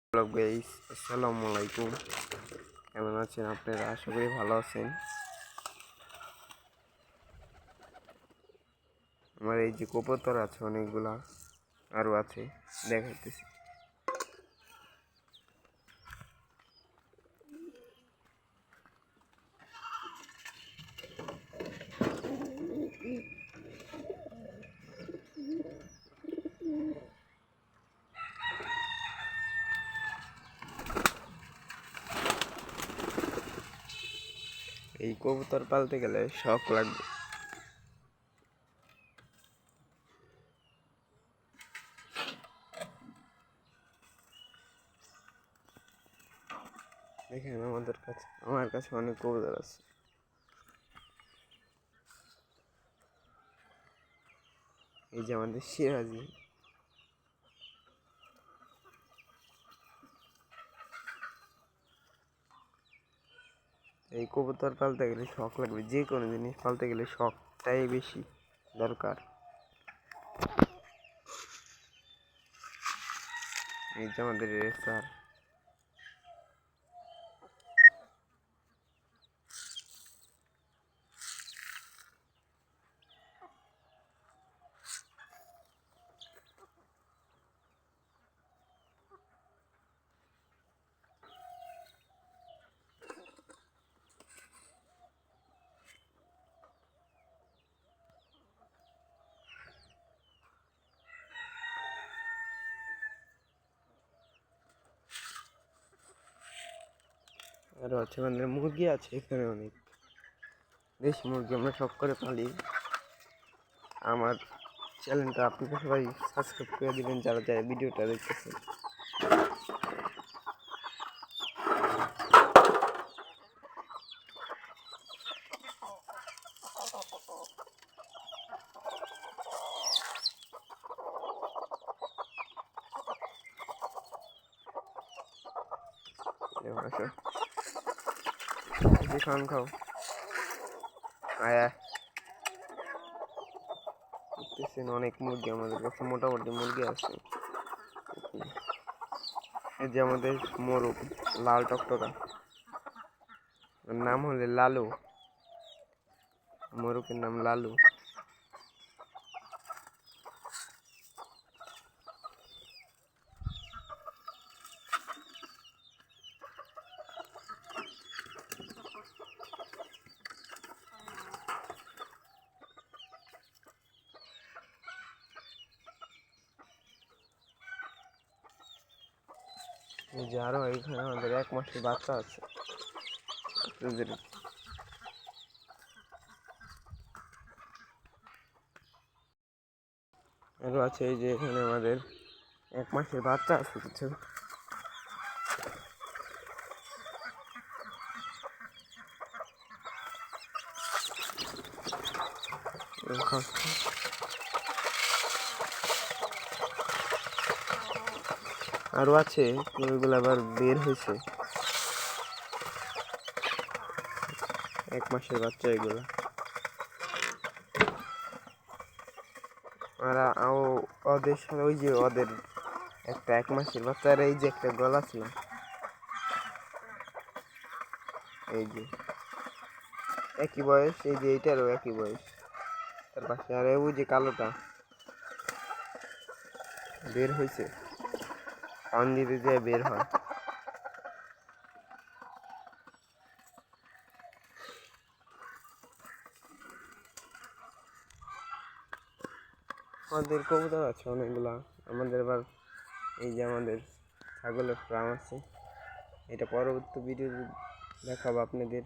Hello guys, আসসালামু আলাইকুম। কেমন আছেন আপনারা? আশা করি ভালো আছেন। আমার এই যে কবুতর আছে অনেকগুলা, আরও আছে, দেখাইতেছি। এই কবুতর পালতে গেলে শখ লাগবে। দেখেন আমার কাছে অনেক কবুতর আছে। এই যে আমাদের সিরাজি, এই কবুতর পালতে গেলে শখ লাগবে। যে কোনো জিনিস পালতে গেলে শখটাই বেশি দরকার। এই যে আমাদের রেসার, আরও আছে আমাদের মুরগি আছে এখানে অনেক। দেশি মুরগি আমরা শখ করে পালি। আমার চ্যানেলটা আপনারা সবাই সাবস্ক্রাইব করে দিবেন যারা যারা ভিডিওটা দেখতেছেন। খান খাও আয়া। দেখতেছেন অনেক মুরগি আমাদের কাছে, মোটামুটি মুরগি আছে। এই যে আমাদের মোরগ, লাল টকটকা, ওর নাম হলে লালু। মোরগের নাম লালু। এই যে আরো এখানে আমাদের 1 মাসের বাচ্চা আছে। আরো আছে এই যে এখানে আমাদের 1 মাসের বাচ্চা আছে কিছু। আরো আছে ওইগুলো আবার বের হয়েছে, 1 মাসের বাচ্চা এগুলো। আর ওদের সাথে ওই যে ওদের একটা 1 মাসের বাচ্চার এই যে একটা গলা ছিল, এই যে একই বয়স, এই যে এইটারও একই বয়স। তার পাশে আর ওই যে কালোটা বের হয়েছে, কান দিতে যেয়ে বের হয়। আমাদের কবুতর আছে অনেকগুলা। আমাদের আবার এই যে আমাদের ছাগলের ফার্ম আছে, এটা পরবর্তী ভিডিও দেখাবো আপনাদের।